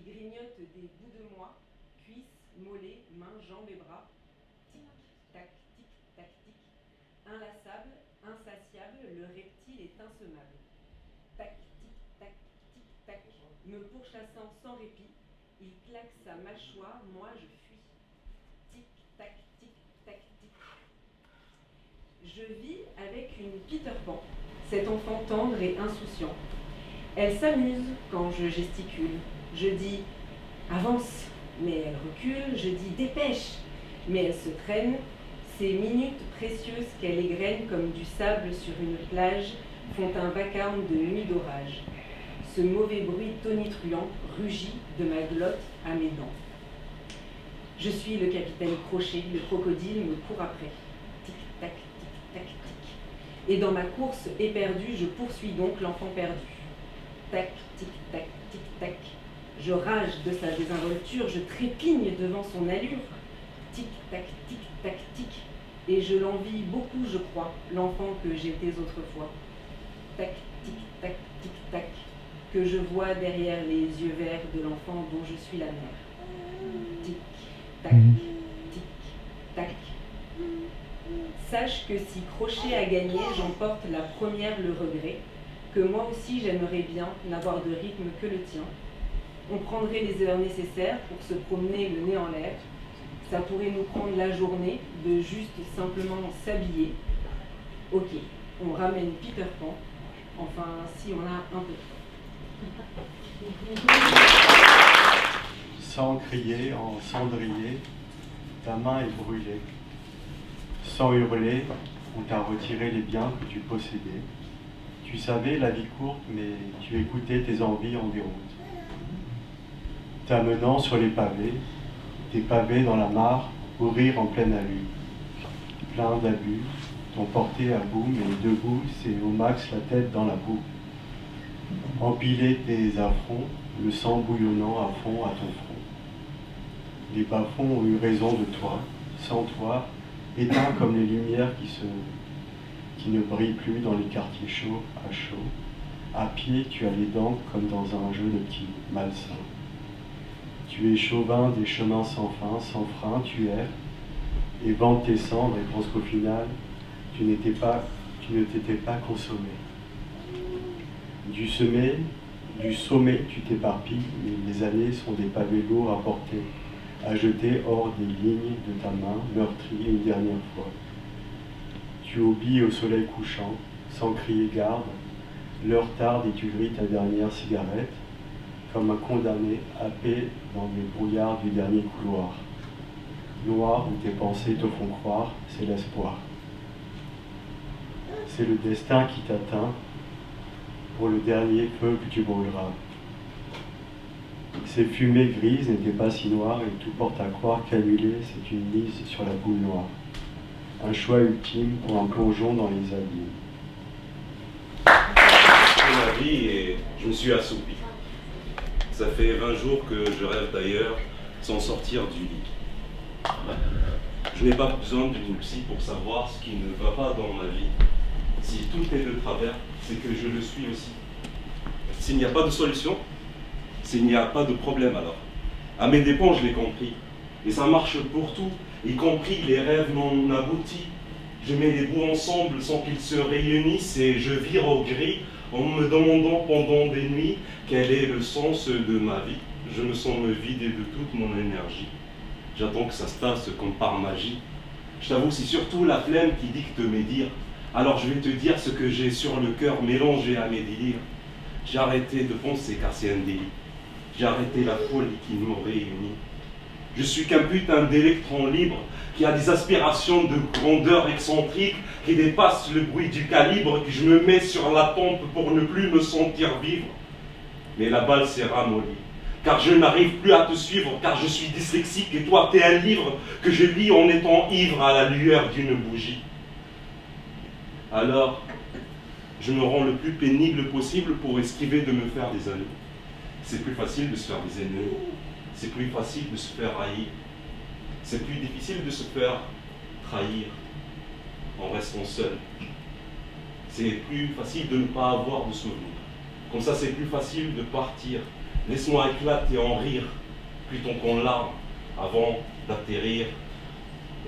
grignote des bouts de moi, cuisses, mollets, mains, jambes et bras. Tic-tac, tic-tac, tic. Inlassable, insatiable, le reptile est insommable. Tac, tic-tac, tic-tac, me pourchassant sans répit, il claque sa mâchoire, moi je fuis. Tic-tac, tic-tac, tic. Je vis avec une Peter Pan, cet enfant tendre et insouciant. Elle s'amuse quand je gesticule. Je dis « avance », mais elle recule. Je dis « dépêche », mais elle se traîne. Ces minutes précieuses qu'elle égrène comme du sable sur une plage font un vacarme de nuit d'orage. Ce mauvais bruit tonitruant rugit de ma glotte à mes dents. Je suis le capitaine Crochet, le crocodile me court après. Tic-tac, tic-tac, tic. Et dans ma course éperdue, je poursuis donc l'enfant perdu. Tac, tic-tac, tic-tac. Je rage de sa désinvolture, je trépigne devant son allure. Tic-tac, tic-tac, tic. Et je l'envie beaucoup, je crois, l'enfant que j'étais autrefois. Tac, tic-tac, tic-tac, que je vois derrière les yeux verts de l'enfant dont je suis la mère. Tic-tac, tic-tac. Sache que si Crochet a gagné, j'emporte la première le regret, que moi aussi j'aimerais bien n'avoir de rythme que le tien. On prendrait les heures nécessaires pour se promener le nez en l'air. Ça pourrait nous prendre la journée de juste simplement s'habiller. Ok, on ramène Peter Pan, enfin si on a un peu de temps. Sans crier, en cendrier, ta main est brûlée. Sans hurler, on t'a retiré les biens que tu possédais. Tu savais la vie courte, mais tu écoutais tes envies en déroute. T'amenant sur les pavés, tes pavés dans la mare, courir en pleine allure. Plein d'abus, t'ont porté à bout, mais debout, c'est au max la tête dans la boue. Empiler tes affronts, le sang bouillonnant à fond à ton front. Les bas-fonds ont eu raison de toi, sans toi, éteint comme les lumières qui ne brillent plus dans les quartiers chauds à chaud. À pied, tu as les dents comme dans un jeu de petits malsains. Tu es chauvin des chemins sans fin, sans frein, tu erres, et vantes tes cendres et penses qu'au final, tu ne t'étais pas consommé. Du sommet, tu t'éparpilles, mais les années sont des pavés lourds à porter, à jeter hors des lignes de ta main, meurtrie une dernière fois. Tu oublies au soleil couchant, sans crier garde, l'heure tarde et tu grilles ta dernière cigarette, comme un condamné happé dans les brouillards du dernier couloir. Noir où tes pensées te font croire, c'est l'espoir. C'est le destin qui t'atteint pour le dernier feu que tu brûleras. Ces fumées grises n'étaient pas si noires et tout porte à croire qu'annuler, c'est une mise sur la boule noire. Un choix ultime pour un plongeon dans les abîmes. Ma vie et je me suis assoupi. Ça fait 20 jours que je rêve d'ailleurs sans sortir du lit. Je n'ai pas besoin d'une psy pour savoir ce qui ne va pas dans ma vie. Si tout est de travers, c'est que je le suis aussi. S'il n'y a pas de solution, s'il n'y a pas de problème alors. À mes dépens, je l'ai compris. Et ça marche pour tout, y compris les rêves non aboutis. Je mets les bouts ensemble sans qu'ils se réunissent et je vire au gris en me demandant pendant des nuits quel est le sens de ma vie. Je me sens me vider de toute mon énergie. J'attends que ça se passe comme par magie. Je t'avoue, c'est surtout la flemme qui dicte mes dires. Alors je vais te dire ce que j'ai sur le cœur mélangé à mes délires. J'ai arrêté de penser car c'est un délit. J'ai arrêté la folie qui nous réunit. Je suis qu'un putain d'électron libre qui a des aspirations de grandeur excentrique qui dépassent le bruit du calibre que je me mets sur la pompe pour ne plus me sentir vivre. Mais la balle s'est ramollie, car je n'arrive plus à te suivre, car je suis dyslexique et toi t'es un livre que je lis en étant ivre à la lueur d'une bougie. Alors, je me rends le plus pénible possible pour esquiver de me faire des amis. C'est plus facile de se faire des ennemis. C'est plus facile de se faire haïr. C'est plus difficile de se faire trahir en restant seul. C'est plus facile de ne pas avoir de souvenirs. Comme ça, c'est plus facile de partir Laisse-moi éclater en rire, plutôt qu'en larmes, avant d'atterrir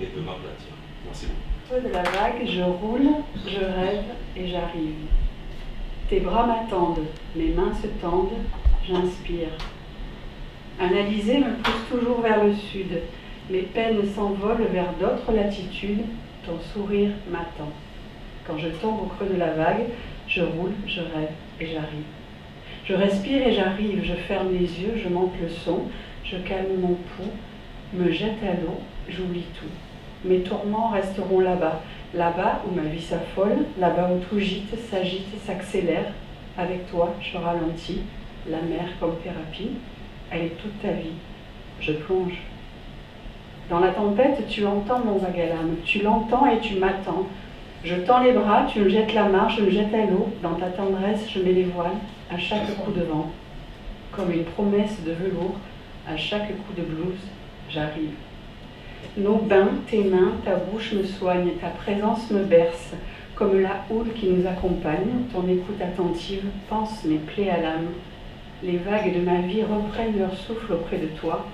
et de m'aplatir. Merci beaucoup. Feu de la vague, je roule, je rêve et j'arrive. Tes bras m'attendent, mes mains se tendent, j'inspire. Un alizé me pousse toujours vers le sud. Mes peines s'envolent vers d'autres latitudes. Ton sourire m'attend. Quand je tombe au creux de la vague, je roule, je rêve et j'arrive. Je respire et j'arrive. Je ferme les yeux, je monte le son. Je calme mon pouls, me jette à l'eau, j'oublie tout. Mes tourments resteront là-bas. Là-bas où ma vie s'affole, là-bas où tout gîte, s'agite, s'accélère. Avec toi, je ralentis. La mer comme thérapie, elle est toute ta vie. Je plonge. Dans la tempête, tu entends mon vague à l'âme. Tu l'entends et tu m'attends. Je tends les bras, tu me jettes la marche, je me jette à l'eau. Dans ta tendresse, je mets les voiles à chaque coup de vent. Comme une promesse de velours, à chaque coup de blouse, j'arrive. Nos bains, tes mains, ta bouche me soignent, ta présence me berce. Comme la houle qui nous accompagne, ton écoute attentive pense mes plaies à l'âme. Les vagues de ma vie reprennent leur souffle auprès de toi.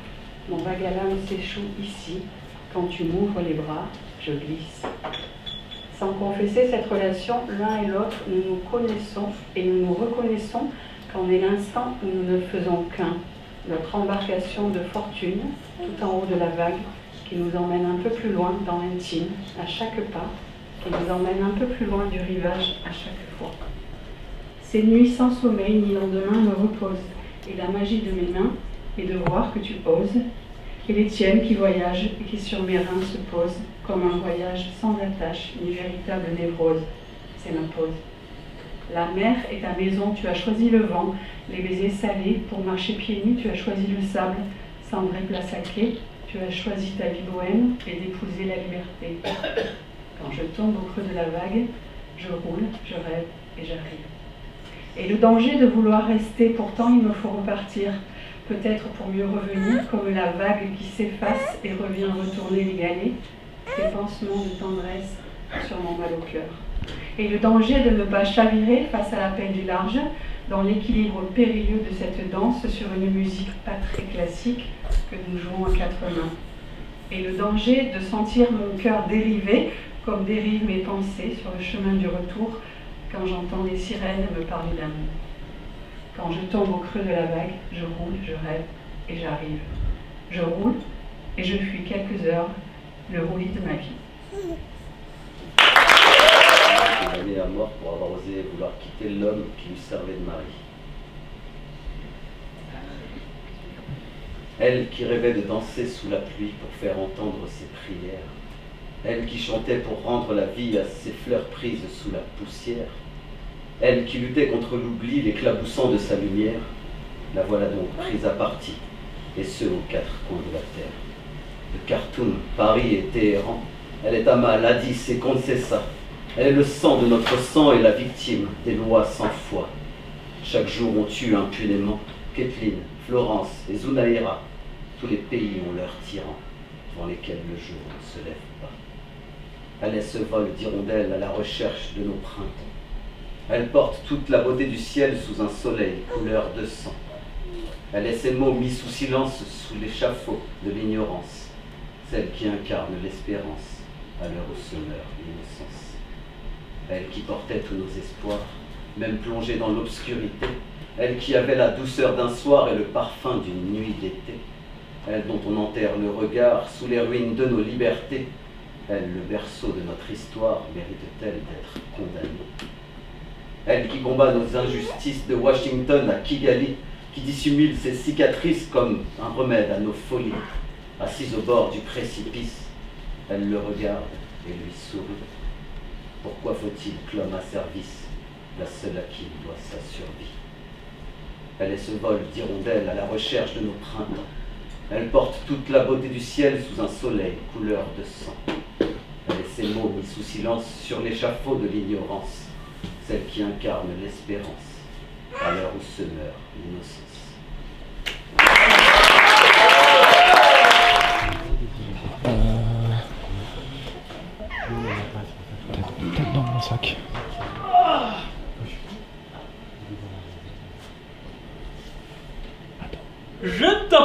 Mon vague à l'âme s'échoue ici. Quand tu m'ouvres les bras, je glisse. Sans confesser cette relation, l'un et l'autre, nous nous connaissons et nous nous reconnaissons qu'en est l'instant où nous ne faisons qu'un. Notre embarcation de fortune, tout en haut de la vague, qui nous emmène un peu plus loin dans l'intime, à chaque pas, qui nous emmène un peu plus loin du rivage à chaque fois. Ces nuits sans sommeil ni lendemain me reposent, et la magie de mes mains est de voir que tu oses, et les tiennes qui voyagent et qui sur mes reins se posent, comme un voyage sans attache ni véritable névrose. C'est ma pause. La mer est ta maison, tu as choisi le vent, les baisers salés, pour marcher pieds nus, tu as choisi le sable, sans vraie place à quai, tu as choisi ta vie bohème et d'épouser la liberté. Quand je tombe au creux de la vague, je roule, je rêve et j'arrive. Et le danger de vouloir rester, pourtant il me faut repartir, peut-être pour mieux revenir, comme la vague qui s'efface et revient retourner les galets, tes pansements de tendresse sur mon mal au cœur. Et le danger de ne pas chavirer face à l'appel du large, dans l'équilibre périlleux de cette danse sur une musique pas très classique que nous jouons à quatre mains. Et le danger de sentir mon cœur dériver, comme dérivent mes pensées sur le chemin du retour, quand j'entends les sirènes me parler d'amour. Quand je tombe au creux de la vague, je roule, je rêve et j'arrive. Je roule et je fuis quelques heures, le roulis de ma vie. Condamné à mort pour avoir osé vouloir quitter l'homme qui lui servait de mari. Elle qui rêvait de danser sous la pluie pour faire entendre ses prières. Elle qui chantait pour rendre la vie à ses fleurs prises sous la poussière. Elle qui luttait contre l'oubli, l'éclaboussant de sa lumière. La voilà donc prise à partie, et ce aux quatre coins de la terre. De Khartoum, Paris et Téhéran, elle est Amal, Addis et Konsessa. Elle est le sang de notre sang et la victime des lois sans foi. Chaque jour on tue impunément Kathleen, Florence et Zunaïra. Tous les pays ont leurs tyrans, devant lesquels le jour ne se lève pas. Elle est ce vol d'hirondelles à la recherche de nos printemps. Elle porte toute la beauté du ciel sous un soleil couleur de sang. Elle est ces mots mis sous silence sous l'échafaud de l'ignorance, celle qui incarne l'espérance à l'heure où se meurt l'innocence. Elle qui portait tous nos espoirs, même plongée dans l'obscurité, elle qui avait la douceur d'un soir et le parfum d'une nuit d'été, elle dont on enterre le regard sous les ruines de nos libertés, elle, le berceau de notre histoire, mérite-t-elle d'être condamnée? Elle qui combat nos injustices de Washington à Kigali, qui dissimule ses cicatrices comme un remède à nos folies, assise au bord du précipice, elle le regarde et lui sourit. Pourquoi faut-il que l'homme à service, la seule à qui il doit sa survie? Elle est ce vol d'hirondelles à la recherche de nos printemps. Elle porte toute la beauté du ciel sous un soleil couleur de sang. Elle est ces mots mis sous silence sur l'échafaud de l'ignorance, celle qui incarne l'espérance à l'heure où se meurt l'innocence. Peut-être dans mon sac.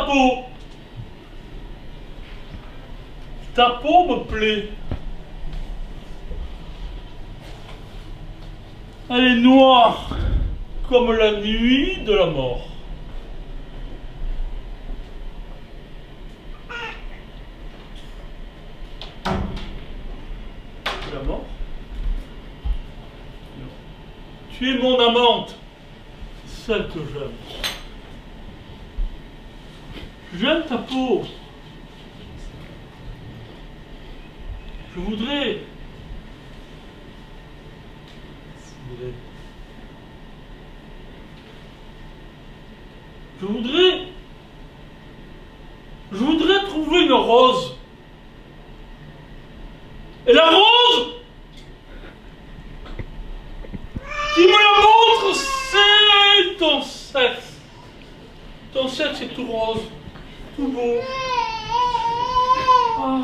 peau. Ta peau me plaît. Elle est noire comme la nuit de la mort. La mort? Non. Tu es mon amante, celle que j'aime. J'aime ta peau. Je voudrais. Je voudrais trouver une rose. Et la rose qui me la montre, c'est ton sexe. Ton sexe est tout rose, tout beau. Ah.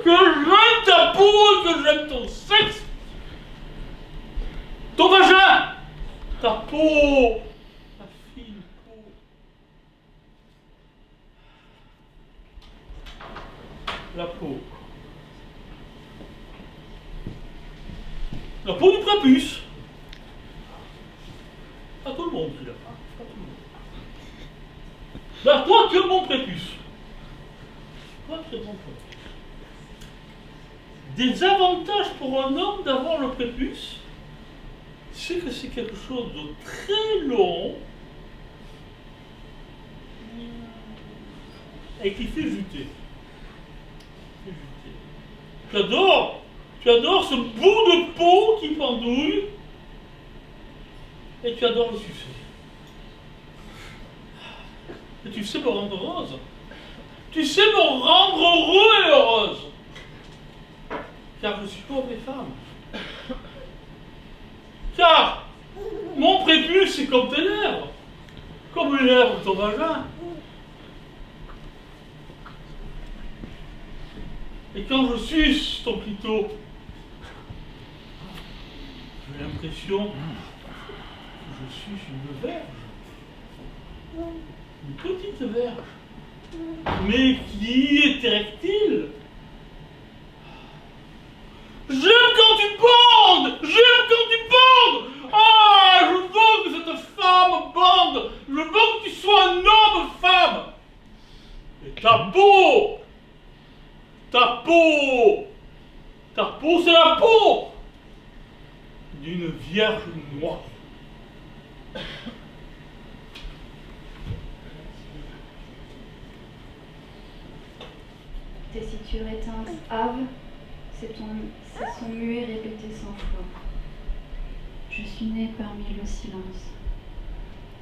Que j'aime ta peau et que j'aime ton sexe. Ton vagin, ta peau, ta fine peau. La peau. La peau du prépuce. Pas tout le monde qui l'a. Pas tout le monde. Ben, toi, tu es mon prépuce. Toi, tu es mon prépuce. Des avantages pour un homme d'avoir le prépuce, c'est que c'est quelque chose de très long et qui fait juter. Tu adores ce bout de peau qui pendouille et tu adores le sucer. Et tu sais me rendre heureuse. Tu sais me rendre heureux et heureuse. Car je suis comme les femmes. Car mon prépuce, c'est comme tes lèvres. Comme les lèvres de ton vagin. Et quand je suce ton clito, j'ai l'impression que je suce une verge. Une petite verge. Mais qui est érectile. J'aime quand tu bandes! J'aime quand tu bandes! Ah, je veux que cette femme bande! Je veux que tu sois un homme-femme! Et ta peau, c'est la peau d'une vierge noire. Tes sutures éteintes, Ave, c'est son muet répété 100 fois. Je suis née parmi le silence,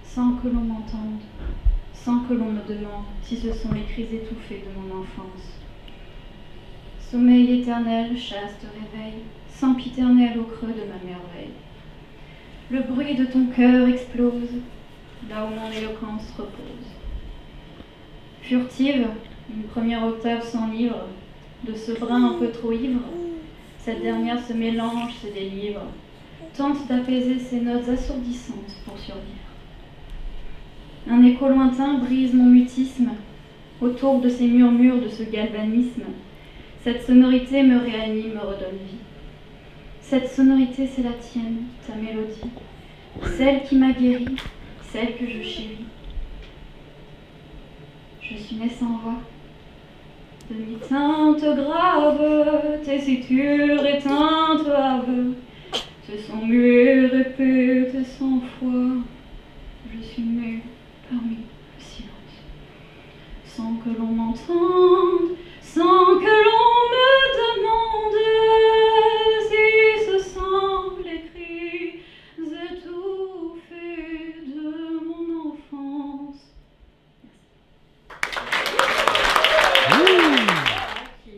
sans que l'on m'entende, sans que l'on me demande si ce sont les cris étouffés de mon enfance. Sommeil éternel, chaste réveil, sempiternel au creux de ma merveille. Le bruit de ton cœur explose, là où mon éloquence repose. Furtive, une première octave s'enivre, de ce brin un peu trop ivre, cette dernière se mélange, se délivre, tente d'apaiser ses notes assourdissantes pour survivre. Un écho lointain brise mon mutisme, autour de ces murmures, de ce galvanisme. Cette sonorité me réanime, me redonne vie. Cette sonorité, c'est la tienne, ta mélodie, celle qui m'a guéri, celle que je chéris. Je suis née sans voix, demi-teinte grave, tes sutures éteintes ave, te sont muets, répétées 100 fois. Je suis née parmi le silence, sans que l'on m'entende, sans que l'on me demande si ce sont les cris étouffés de mon enfance. Qui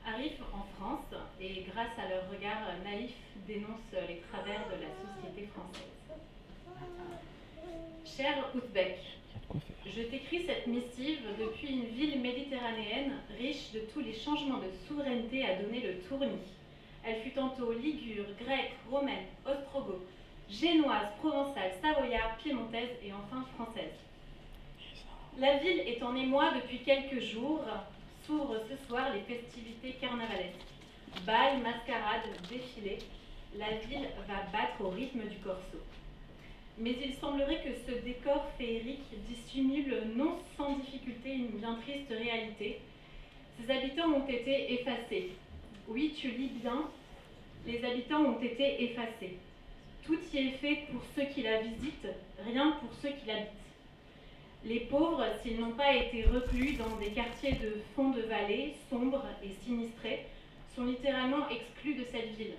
arrivent en France et grâce à leur regard naïf dénoncent les travers de la société française. Cher Ouzbek, je t'écris cette missive depuis une ville méditerranéenne riche de tous les changements de souveraineté à donner le tournis. Elle fut tantôt ligure, grecque, romaine, ostrogoth. génoise, provençale, savoyarde, piémontaise et enfin française. La ville est en émoi depuis quelques jours. S'ouvrent ce soir les festivités carnavalesques. Bal, mascarade, défilé. La ville va battre au rythme du corso. Mais il semblerait que ce décor féerique dissimule non sans difficulté une bien triste réalité. Ses habitants ont été effacés. Oui, tu lis bien, les habitants ont été effacés. Tout y est fait pour ceux qui la visitent, rien pour ceux qui l'habitent. Les pauvres, s'ils n'ont pas été reclus dans des quartiers de fond de vallée, sombres et sinistrés, sont littéralement exclus de cette ville.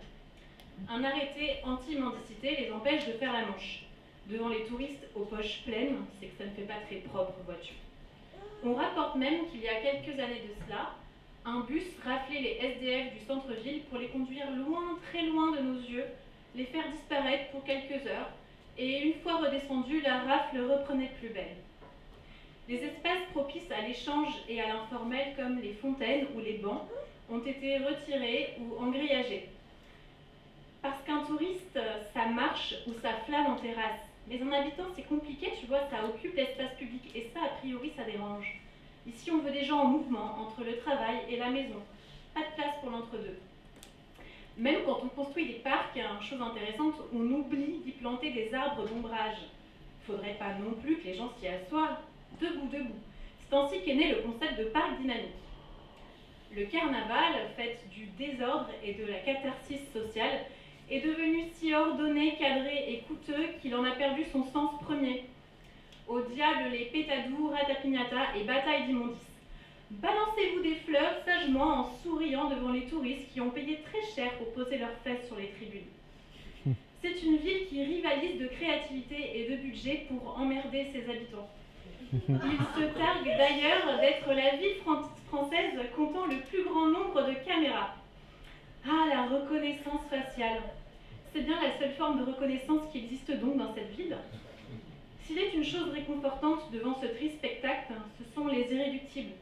Un arrêté anti-mendicité les empêche de faire la manche. Devant les touristes aux poches pleines, c'est que ça ne fait pas très propre, vois-tu. On rapporte même qu'il y a quelques années de cela, un bus raflait les SDF du centre-ville pour les conduire loin, très loin de nos yeux, les faire disparaître pour quelques heures, et une fois redescendus, la rafle reprenait de plus belle. Les espaces propices à l'échange et à l'informel, comme les fontaines ou les bancs, ont été retirés ou engrillagés. Parce qu'un touriste, ça marche ou ça flâne en terrasse. Mais un habitant, c'est compliqué, tu vois, ça occupe l'espace public. Et ça, a priori, ça dérange. Ici, on veut des gens en mouvement, entre le travail et la maison. Pas de place pour l'entre-deux. Même quand on construit des parcs, chose intéressante, on oublie d'y planter des arbres d'ombrage. Faudrait pas non plus que les gens s'y assoient debout. C'est ainsi qu'est né le concept de parc dynamique. Le carnaval, fête du désordre et de la catharsis sociale, est devenu si ordonné, cadré et coûteux qu'il en a perdu son sens premier. Au diable les pétadous, ratapignata et batailles d'immondices. Balancez-vous des fleurs sagement en souriant devant les touristes qui ont payé très cher pour poser leurs fesses sur les tribunes. C'est une ville qui rivalise de créativité et de budget pour emmerder ses habitants. Il se targue d'ailleurs d'être la ville française comptant le plus grand nombre de caméras. Ah, la reconnaissance faciale. C'est bien la seule forme de reconnaissance qui existe donc dans cette ville. S'il est une chose réconfortante devant ce triste spectacle, ce sont les irréductibles.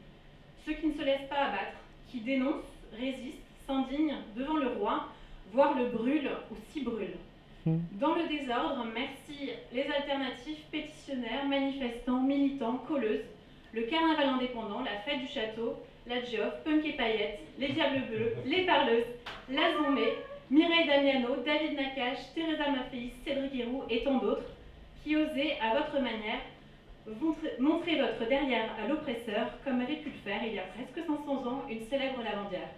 Ceux qui ne se laissent pas abattre, qui dénoncent, résistent, s'indignent devant le roi, voire le brûlent ou s'y brûlent. Dans le désordre, merci les alternatifs, pétitionnaires, manifestants, militants, colleuses, le carnaval indépendant, la fête du château, la Geoff, Punk et Paillettes, les Diables Bleus, les Parleuses, la Zombie, Mireille Damiano, David Nakache, Teresa Maffei, Cédric Héroux et tant d'autres, qui osaient, à votre manière, montrer votre derrière à l'oppresseur, comme avait pu le faire il y a presque 500 ans une célèbre lavandière.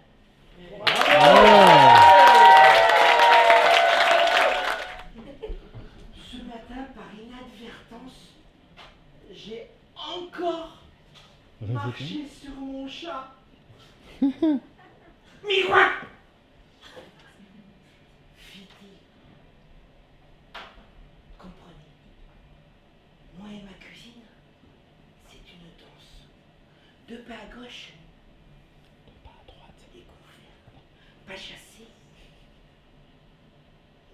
Ce matin, par inadvertance, j'ai encore marché sur mon chat. Miroir! Fit-il. Comprenez, moi et ma cuisine, c'est une danse. Deux pas à gauche, deux pas à droite, découvert, pas chassé,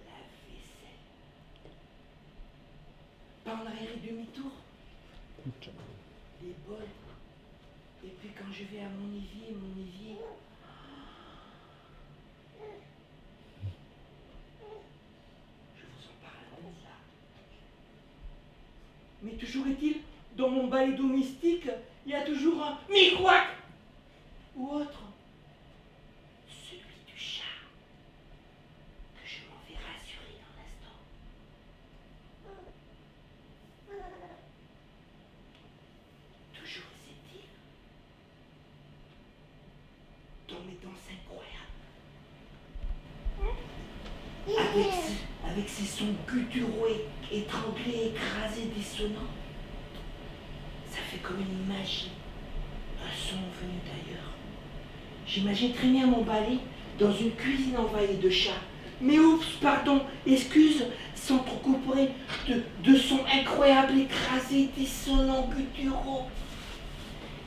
la vaisselle. Pas en arrière et demi-tour, les bols. Et puis quand je vais à mon évier, je vous en parle comme ça. Mais toujours est-il, dans mon balai domestique, il y a toujours un miroir ou autre. Celui du chat, que je m'en vais rassurer dans l'instant. Toujours est-il, dans mes danses incroyables, avec ses sons gutturaux, étranglés, écrasés, dissonants, ça fait comme une magie, un son venu d'ailleurs. J'imagine traîner à mon balai dans une cuisine envahie de chats. Mais oups, pardon, excuse, s'entrecouperaient de sons incroyables, écrasés, dissonants, gutturaux,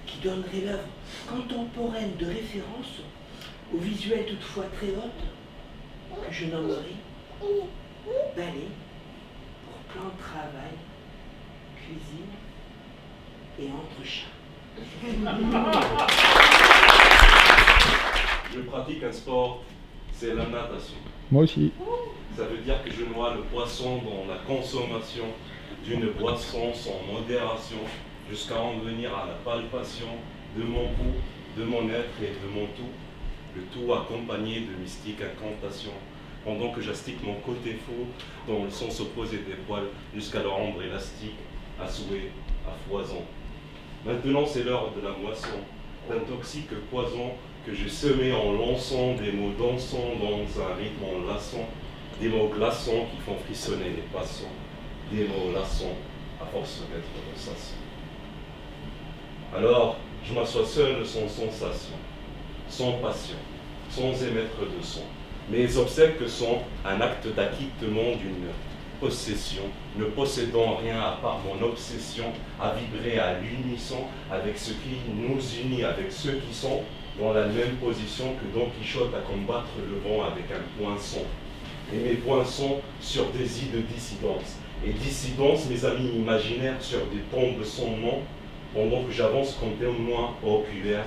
qui donneraient l'œuvre contemporaine de référence au visuel toutefois très haute, que je nommerai balai pour plan de travail, cuisine et entre-chats. Je pratique un sport, c'est la natation. Moi aussi. Ça veut dire que je noie le poisson dans la consommation d'une boisson sans modération, jusqu'à en venir à la palpation de mon pouls, de mon être et de mon tout, le tout accompagné de mystiques incantations, pendant que j'astique mon côté faux dans le sens opposé des poils, jusqu'à le rendre élastique, à souhait, à foison. Maintenant c'est l'heure de la moisson, d'un toxique poison que j'ai semé en lançant des mots dansants dans un rythme enlaçant, des mots glaçants qui font frissonner les passants, des mots lassants à force d'être ressassants. Alors, je m'assois seul sans sensation, sans passion, sans émettre de son. Mes obsèques sont un acte d'acquittement d'une possession, ne possédant rien à part mon obsession à vibrer à l'unisson avec ce qui nous unit, avec ceux qui sont dans la même position que Don Quichotte à combattre le vent avec un poinçon. Et mes poinçons sur des îles de dissidence. Et dissidence, mes amis imaginaires, sur des tombes sans nom, pendant que j'avance comme témoin oculaire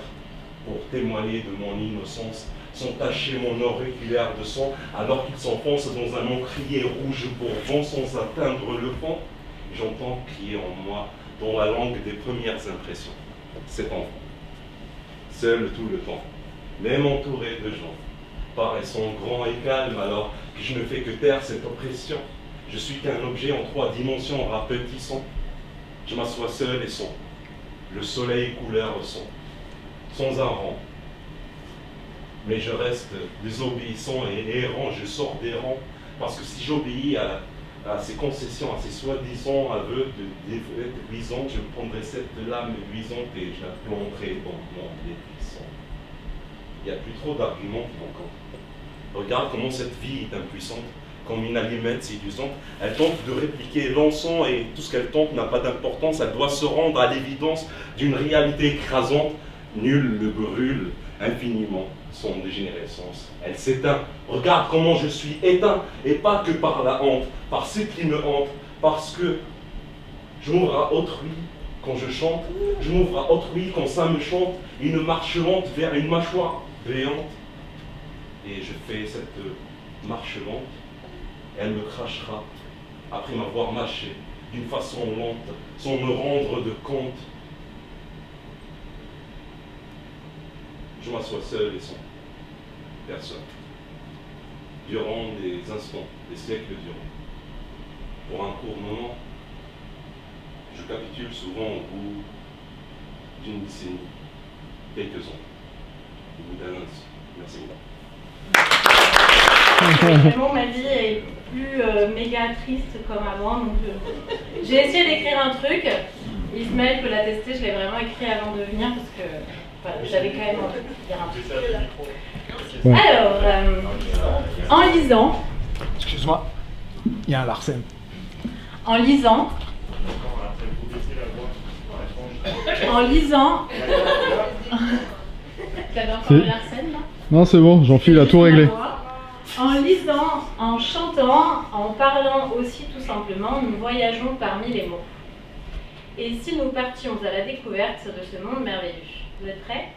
pour témoigner de mon innocence, sans tacher mon auriculaire de sang, alors qu'il s'enfonce dans un encrier rouge pour vent sans atteindre le fond. J'entends crier en moi, dans la langue des premières impressions, cet enfant, seul tout le temps, même entouré de gens, paraissant grand et calme alors que je ne fais que taire cette oppression. Je suis qu'un objet en 3 dimensions rapetissant. Je m'assois seul et son, le soleil couleur son, sans un rang. Mais je reste désobéissant et errant, je sors des rangs, parce que si j'obéis à ces concessions, à ces soi-disant aveux de luisante, je prendrai cette lame luisante et je la planterai dans mon dépuissant. Il n'y a plus trop d'arguments qui vont compter. Regarde comment cette vie est impuissante, comme une allumette séduisante. Elle tente de répliquer l'encens et tout ce qu'elle tente n'a pas d'importance. Elle doit se rendre à l'évidence d'une réalité écrasante. Nul ne brûle infiniment son dégénérescence. Elle s'éteint. Regarde comment je suis éteint, et pas que par la honte, par ce qui me hante, parce que je m'ouvre à autrui quand je chante, je m'ouvre à autrui quand ça me chante, une marche lente vers une mâchoire béante. Et je fais cette marche lente, elle me crachera après m'avoir mâché d'une façon lente, sans me rendre de compte. Je m'assois seul et sans personne, durant des instants, des siècles durant. Pour un court moment, je capitule souvent au bout d'une décennie, quelques ans, au bout d'un instant. Merci beaucoup. Vraiment, ma vie est plus méga triste comme avant, donc j'ai essayé d'écrire un truc. Ismaël peut l'attester, je l'ai vraiment écrit avant de venir parce que voilà, j'avais quand même envie de dire un truc. Alors, en lisant... Excuse-moi, il y a un Larsen. En lisant... T'avais encore le Larsen, là? Non, c'est bon, Jean-Philippe a tout réglé. En lisant, en chantant, en parlant aussi tout simplement, nous voyageons parmi les mots. Et si nous partions à la découverte de ce monde merveilleux? Vous êtes prêts?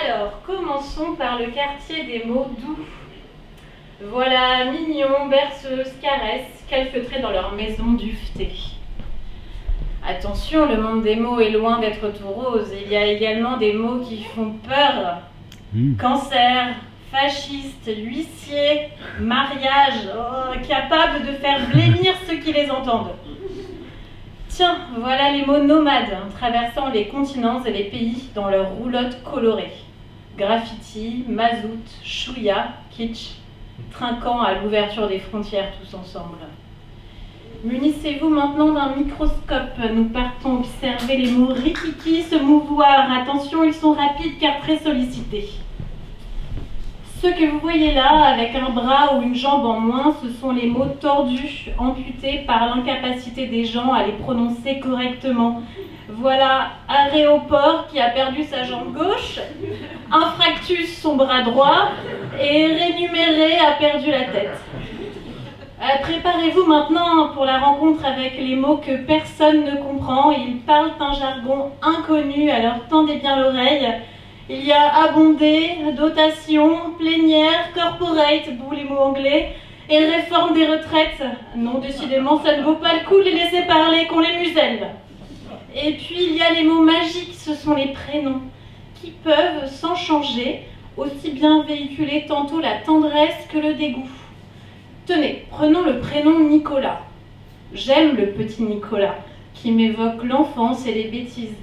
Alors, commençons par le quartier des mots doux. Voilà, mignons, berceuses, caresses, calfeutrées dans leur maison duvetée. Attention, le monde des mots est loin d'être tout rose. Il y a également des mots qui font peur. Cancer, fasciste, huissier, mariage, capable de faire blêmir ceux qui les entendent. Tiens, voilà les mots nomades, traversant les continents et les pays dans leurs roulottes colorées. Graffiti, mazout, chouïa, kitsch, trinquant à l'ouverture des frontières tous ensemble. Munissez-vous maintenant d'un microscope, nous partons observer les mots rikiki se mouvoir. Attention, ils sont rapides car très sollicités. Ceux que vous voyez là, avec un bras ou une jambe en moins, ce sont les mots tordus, amputés par l'incapacité des gens à les prononcer correctement. Voilà aéroport qui a perdu sa jambe gauche, infractus son bras droit, et rénuméré a perdu la tête. Préparez-vous maintenant pour la rencontre avec les mots que personne ne comprend. Ils parlent un jargon inconnu, alors tendez bien l'oreille. Il y a abondé, dotation, plénière, corporate, d'où les mots anglais, Et réforme des retraites. Non, décidément, ça ne vaut pas le coup de les laisser parler, qu'on les muselle. Et puis, il y a les mots magiques, ce sont les prénoms, qui peuvent, sans changer, aussi bien véhiculer tantôt la tendresse que le dégoût. Tenez, prenons le prénom Nicolas. J'aime le petit Nicolas, qui m'évoque l'enfance et les bêtises.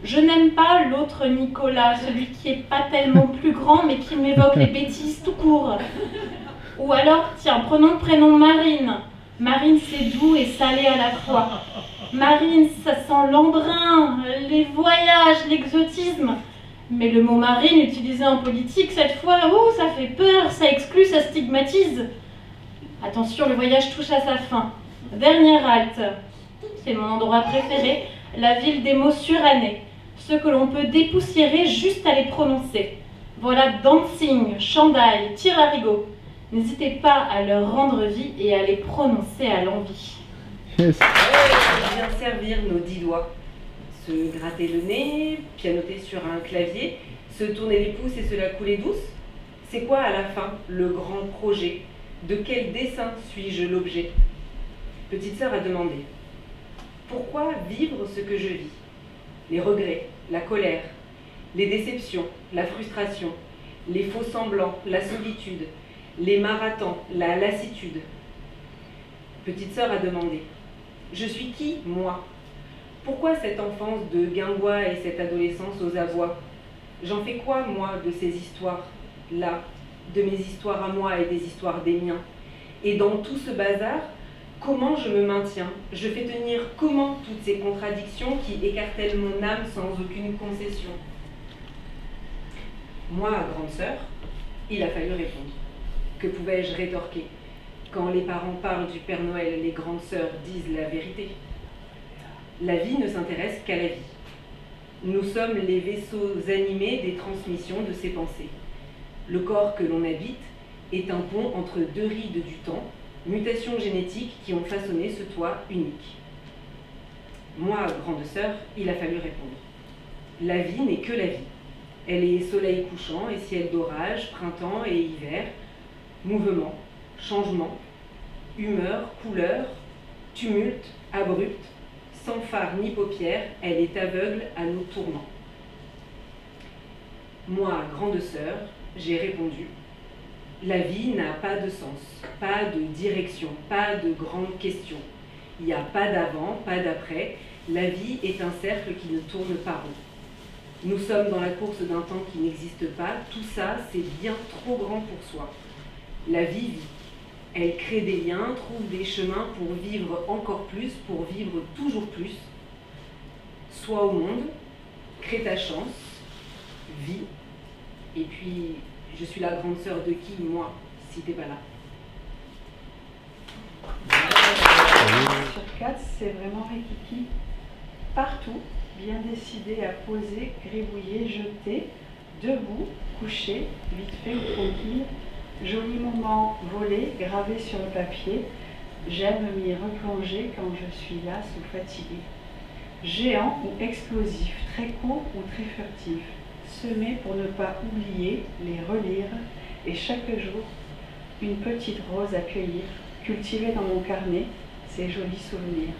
Je n'aime pas l'autre Nicolas, celui qui est pas tellement plus grand, mais qui m'évoque les bêtises tout court. Ou alors, tiens, prenons le prénom Marine. Marine, c'est doux et salé à la fois. Marine, ça sent l'embrun, les voyages, l'exotisme. Mais le mot marine utilisé en politique, cette fois, oh, ça fait peur, ça exclut, ça stigmatise. Attention, le voyage touche à sa fin. Dernière halte, c'est mon endroit préféré, la ville des mots surannés, ceux que l'on peut dépoussiérer juste à les prononcer. Voilà dancing, chandail, tir à rigot. N'hésitez pas à leur rendre vie et à les prononcer à l'envie. Yes. Bien servir nos 10 doigts. Se gratter le nez, pianoter sur un clavier, se tourner les pouces et se la couler douce. C'est quoi à la fin le grand projet? De quel dessin suis-je l'objet? Petite sœur a demandé. Pourquoi vivre ce que je vis? Les regrets, la colère, les déceptions, la frustration, les faux semblants, la solitude, les marathons, la lassitude. Petite sœur a demandé. Je suis qui, moi? Pourquoi cette enfance de guingois et cette adolescence aux abois? J'en fais quoi, moi, de ces histoires-là, de mes histoires à moi et des histoires des miens? Et dans tout ce bazar, comment je me maintiens? Je fais tenir comment toutes ces contradictions qui écartèlent mon âme sans aucune concession? Moi, grande sœur, il a fallu répondre. Que pouvais-je rétorquer? Quand les parents parlent du Père Noël, les grandes sœurs disent la vérité. La vie ne s'intéresse qu'à la vie. Nous sommes les vaisseaux animés des transmissions de ses pensées. Le corps que l'on habite est un pont entre deux rides du temps, mutations génétiques qui ont façonné ce toit unique. Moi, grande sœur, il a fallu répondre. La vie n'est que la vie. Elle est soleil couchant et ciel d'orage, printemps et hiver, mouvement, changement, humeur, couleur, tumulte, abrupt, sans phare ni paupières, elle est aveugle à nos tourments. Moi, grande sœur, j'ai répondu. La vie n'a pas de sens, pas de direction, pas de grandes questions. Il n'y a pas d'avant, pas d'après. La vie est un cercle qui ne tourne pas rond. Nous sommes dans la course d'un temps qui n'existe pas. Tout ça, c'est bien trop grand pour soi. La vie vit. Elle crée des liens, trouve des chemins pour vivre encore plus, pour vivre toujours plus. Sois au monde, crée ta chance, vis. Et puis, je suis la grande sœur de qui, moi, si t'es pas là? Sur 4, c'est vraiment Rikiki. Partout, bien décidé à poser, gribouiller, jeter, debout, couché, vite fait ou tranquille. Joli moment volé, gravé sur le papier. J'aime m'y replonger quand je suis lasse ou fatiguée. Géant ou explosif, très court ou très furtif. Semé pour ne pas oublier, les relire. Et chaque jour, une petite rose à cueillir, cultivée dans mon carnet, ces jolis souvenirs.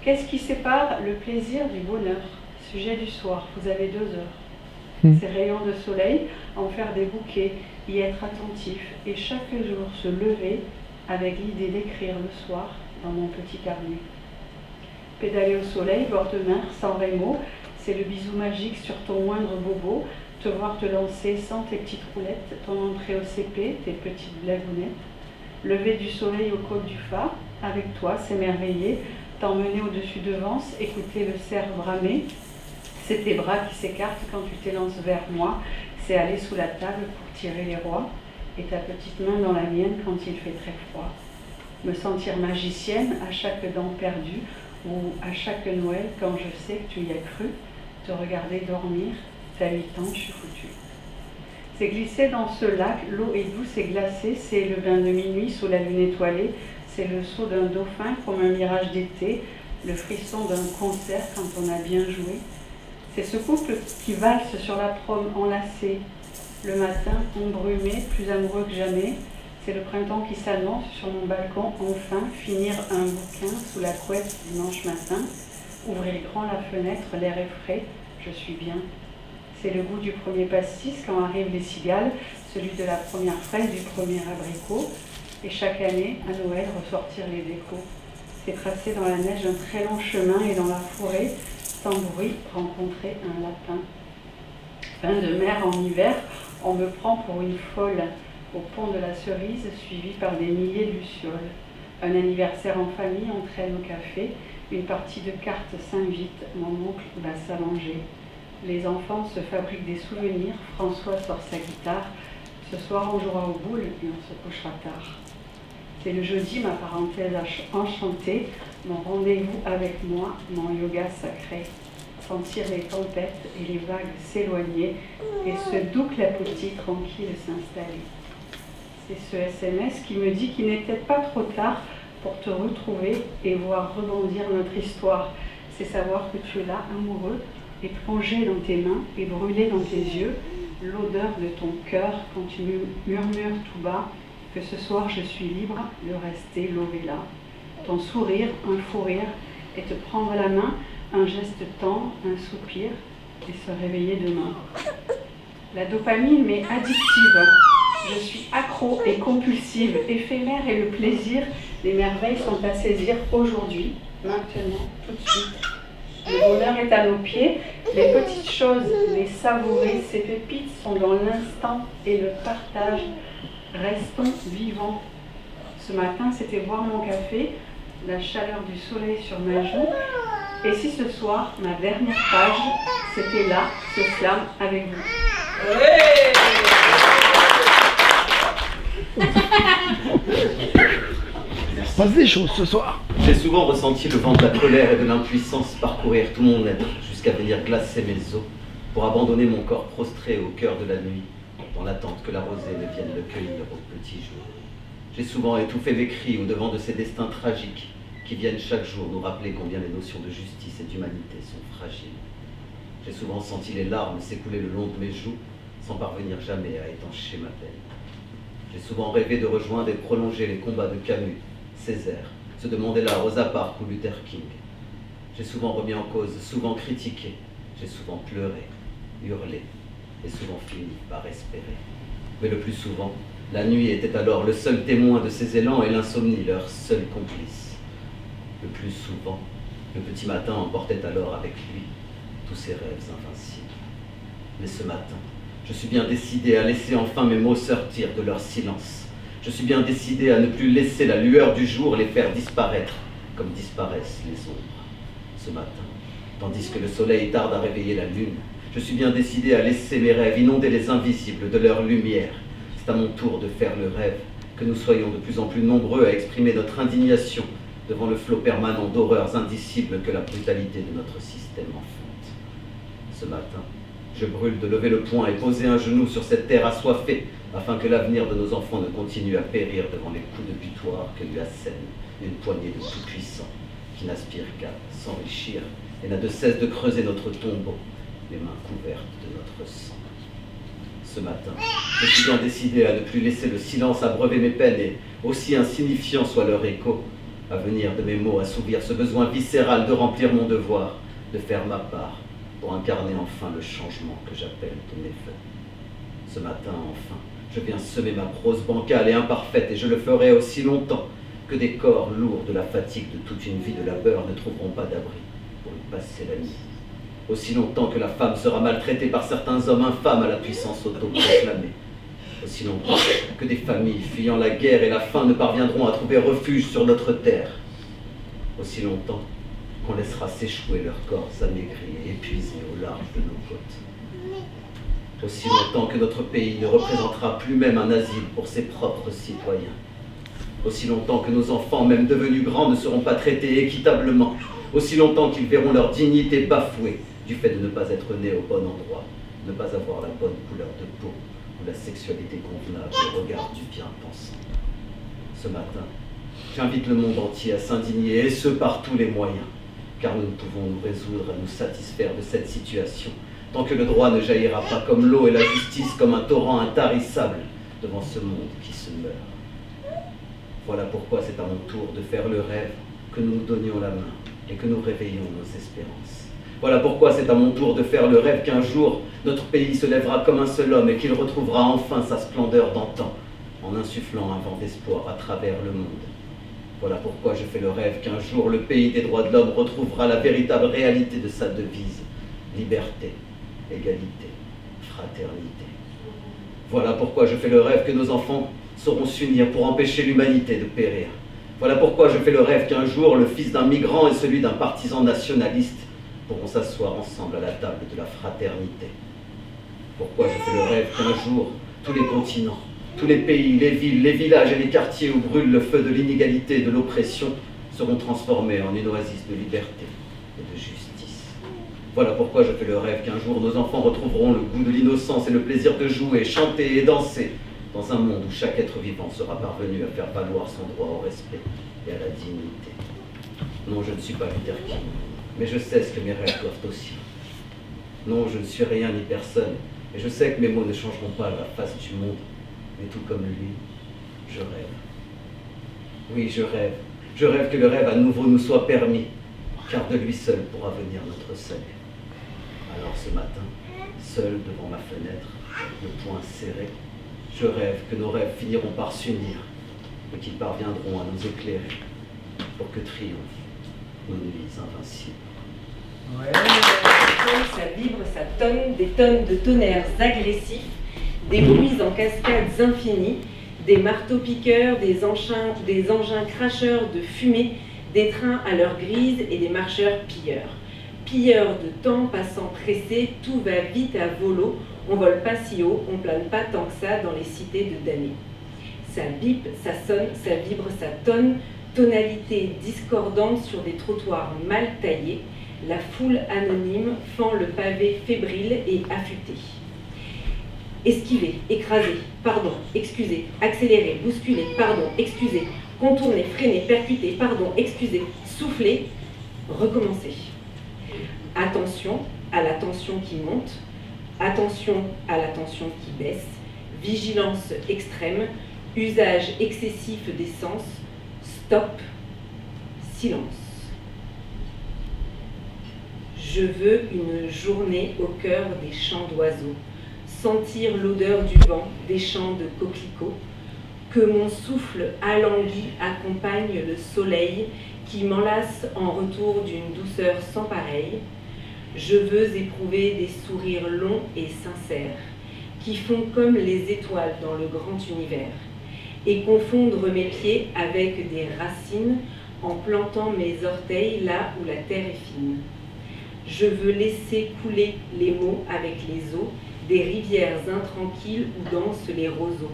Qu'est-ce qui sépare le plaisir du bonheur? Sujet du soir, vous avez 2 heures. Ces rayons de soleil, en faire des bouquets, y être attentif et chaque jour se lever avec l'idée d'écrire le soir dans mon petit carnet. Pédaler au soleil, bord de mer, sans rémo, c'est le bisou magique sur ton moindre bobo, te voir te lancer sans tes petites roulettes, ton entrée au CP, tes petites blagounettes. Lever du soleil aux côtes du phare, avec toi s'émerveiller, t'emmener au-dessus de Vence, écouter le cerf bramer. C'est tes bras qui s'écartent quand tu t'élances vers moi, c'est aller sous la table pour tirer les rois, et ta petite main dans la mienne quand il fait très froid. Me sentir magicienne à chaque dent perdue, ou à chaque Noël quand je sais que tu y as cru, te regarder dormir, t'as 8 ans, je suis foutue. C'est glisser dans ce lac, l'eau est douce et glacée, c'est le bain de minuit sous la lune étoilée, c'est le saut d'un dauphin comme un mirage d'été, le frisson d'un concert quand on a bien joué. C'est ce couple qui valse sur la prom enlacée, le matin embrumé, plus amoureux que jamais, C'est le printemps qui s'annonce sur mon balcon, enfin, finir un bouquin sous la couette dimanche matin, ouvrir grand la fenêtre, l'air est frais, je suis bien. C'est le goût du premier pastis quand arrivent les cigales, celui de la première fraise, du premier abricot, et chaque année, à Noël, ressortir les décos. C'est tracer dans la neige un très long chemin et dans la forêt, sans bruit, rencontrer un lapin. Fin de mer en hiver, on me prend pour une folle, au pont de la Cerise, suivi par des milliers de lucioles. Un anniversaire en famille, on traîne au café, une partie de cartes s'invite, mon oncle va s'allonger. Les enfants se fabriquent des souvenirs, François sort sa guitare, ce soir on jouera aux boules et on se couchera tard. C'est le jeudi, ma parenthèse enchantée, mon rendez-vous avec moi, mon yoga sacré. Sentir les tempêtes et les vagues s'éloigner et ce doux clapotis tranquille s'installer. C'est ce SMS qui me dit qu'il n'était pas trop tard pour te retrouver et voir rebondir notre histoire. C'est savoir que tu es là, amoureux, et plongé dans tes mains et brûlé dans tes yeux, l'odeur de ton cœur quand tu murmures tout bas que ce soir je suis libre de rester lové là. Ton sourire, un fou rire, et te prendre la main, un geste tendre, un soupir, et se réveiller demain. La dopamine m'est addictive. Je suis accro et compulsive, éphémère et le plaisir, les merveilles sont à saisir aujourd'hui, maintenant, tout de suite. Le bonheur est à nos pieds, les petites choses, les savourer, ces pépites sont dans l'instant et le partage. Restons vivants. Ce matin, c'était boire mon café, la chaleur du soleil sur ma joue. Et si ce soir, ma dernière page, c'était là, ce slam avec vous. Il se passe des choses ce soir. J'ai souvent ressenti le vent de la colère et de l'impuissance parcourir tout mon être jusqu'à venir glacer mes os pour abandonner mon corps prostré au cœur de la nuit dans l'attente que la rosée ne vienne le cueillir au petit jour. J'ai souvent étouffé mes cris au-devant de ces destins tragiques qui viennent chaque jour nous rappeler combien les notions de justice et d'humanité sont fragiles. J'ai souvent senti les larmes s'écouler le long de mes joues sans parvenir jamais à étancher ma peine. J'ai souvent rêvé de rejoindre et prolonger les combats de Camus, Césaire, ceux de Mandela, Rosa Parks ou Luther King. J'ai souvent remis en cause, souvent critiqué, j'ai souvent pleuré, hurlé, et souvent fini par espérer. Mais le plus souvent, la nuit était alors le seul témoin de ces élans et l'insomnie leur seul complice. Le plus souvent, le petit matin emportait alors avec lui tous ses rêves invincibles. Mais ce matin, je suis bien décidé à laisser enfin mes mots sortir de leur silence. Je suis bien décidé à ne plus laisser la lueur du jour les faire disparaître, comme disparaissent les ombres. Ce matin, tandis que le soleil tarde à réveiller la lune, je suis bien décidé à laisser mes rêves inonder les invisibles de leur lumière. C'est à mon tour de faire le rêve que nous soyons de plus en plus nombreux à exprimer notre indignation devant le flot permanent d'horreurs indicibles que la brutalité de notre système enfonce. Ce matin, je brûle de lever le poing et poser un genou sur cette terre assoiffée, afin que l'avenir de nos enfants ne continue à périr devant les coups de butoir que lui assène une poignée de tout-puissants, qui n'aspire qu'à s'enrichir et n'a de cesse de creuser notre tombeau, les mains couvertes de notre sang. Ce matin, je suis bien décidé à ne plus laisser le silence abreuver mes peines et, aussi insignifiant soit leur écho, à venir de mes mots assouvir ce besoin viscéral de remplir mon devoir, de faire ma part, pour incarner enfin le changement que j'appelle de mes voeux. Ce matin, enfin, je viens semer ma prose bancale et imparfaite, et je le ferai aussi longtemps que des corps lourds de la fatigue de toute une vie de labeur ne trouveront pas d'abri pour y passer la nuit. Aussi longtemps que la femme sera maltraitée par certains hommes infâmes à la puissance autoproclamée. Aussi longtemps que des familles fuyant la guerre et la faim ne parviendront à trouver refuge sur notre terre. Aussi longtemps qu'on laissera s'échouer leurs corps amaigris et épuisés au large de nos côtes. Aussi longtemps que notre pays ne représentera plus même un asile pour ses propres citoyens. Aussi longtemps que nos enfants, même devenus grands, ne seront pas traités équitablement. Aussi longtemps qu'ils verront leur dignité bafouée du fait de ne pas être nés au bon endroit, de ne pas avoir la bonne couleur de peau ou la sexualité convenable au regard du bien-pensant. Ce matin, j'invite le monde entier à s'indigner, et ce par tous les moyens, car nous ne pouvons nous résoudre à nous satisfaire de cette situation tant que le droit ne jaillira pas comme l'eau et la justice comme un torrent intarissable devant ce monde qui se meurt. Voilà pourquoi c'est à mon tour de faire le rêve que nous nous donnions la main et que nous réveillions nos espérances. Voilà pourquoi c'est à mon tour de faire le rêve qu'un jour notre pays se lèvera comme un seul homme et qu'il retrouvera enfin sa splendeur d'antan en insufflant un vent d'espoir à travers le monde. Voilà pourquoi je fais le rêve qu'un jour le pays des droits de l'homme retrouvera la véritable réalité de sa devise: liberté, égalité, fraternité. Voilà pourquoi je fais le rêve que nos enfants sauront s'unir pour empêcher l'humanité de périr. Voilà pourquoi je fais le rêve qu'un jour le fils d'un migrant et celui d'un partisan nationaliste pourront s'asseoir ensemble à la table de la fraternité. Pourquoi je fais le rêve qu'un jour tous les continents, tous les pays, les villes, les villages et les quartiers où brûle le feu de l'inégalité et de l'oppression seront transformés en une oasis de liberté et de justice. Voilà pourquoi je fais le rêve qu'un jour nos enfants retrouveront le goût de l'innocence et le plaisir de jouer, chanter et danser dans un monde où chaque être vivant sera parvenu à faire valoir son droit au respect et à la dignité. Non, je ne suis pas Luther King, mais je sais ce que mes rêves doivent aussi. Non, je ne suis rien ni personne, et je sais que mes mots ne changeront pas la face du monde, mais tout comme lui, je rêve. Oui, je rêve. Je rêve que le rêve à nouveau nous soit permis, car de lui seul pourra venir notre salut. Alors ce matin, seul devant ma fenêtre, le poing serré, je rêve que nos rêves finiront par s'unir et qu'ils parviendront à nous éclairer pour que triomphent nos nuits invincibles. Ouais. Ça vibre, ça tonne, des tonnes de tonnerres agressifs, des bruits en cascades infinies, des marteaux-piqueurs, des engins cracheurs de fumée, des trains à l'heure grise et des marcheurs pilleurs. Pilleurs de temps passant pressés, tout va vite à volo, on vole pas si haut, on plane pas tant que ça dans les cités de damnés. Ça bip, ça sonne, ça vibre, ça tonne, tonalité discordante sur des trottoirs mal taillés, la foule anonyme fend le pavé fébrile et affûté. Esquiver, écraser, pardon, excuser, accélérer, bousculer, pardon, excuser, contourner, freiner, percuter, pardon, excuser, souffler, recommencer. Attention à la tension qui monte, attention à la tension qui baisse, vigilance extrême, usage excessif des sens, stop, silence. Je veux une journée au cœur des chants d'oiseaux, sentir l'odeur du vent, des champs de coquelicots, que mon souffle alangui accompagne le soleil qui m'enlace en retour d'une douceur sans pareille. Je veux éprouver des sourires longs et sincères, qui font comme les étoiles dans le grand univers, et confondre mes pieds avec des racines en plantant mes orteils là où la terre est fine. Je veux laisser couler les mots avec les eaux des rivières intranquilles où dansent les roseaux,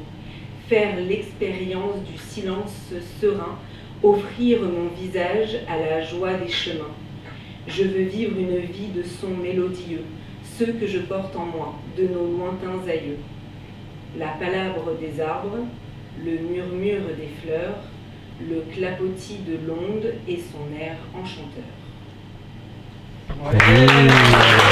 faire l'expérience du silence serein, offrir mon visage à la joie des chemins. Je veux vivre une vie de sons mélodieux, ceux que je porte en moi, de nos lointains aïeux. La palabre des arbres, le murmure des fleurs, le clapotis de l'onde et son air enchanteur. Ouais.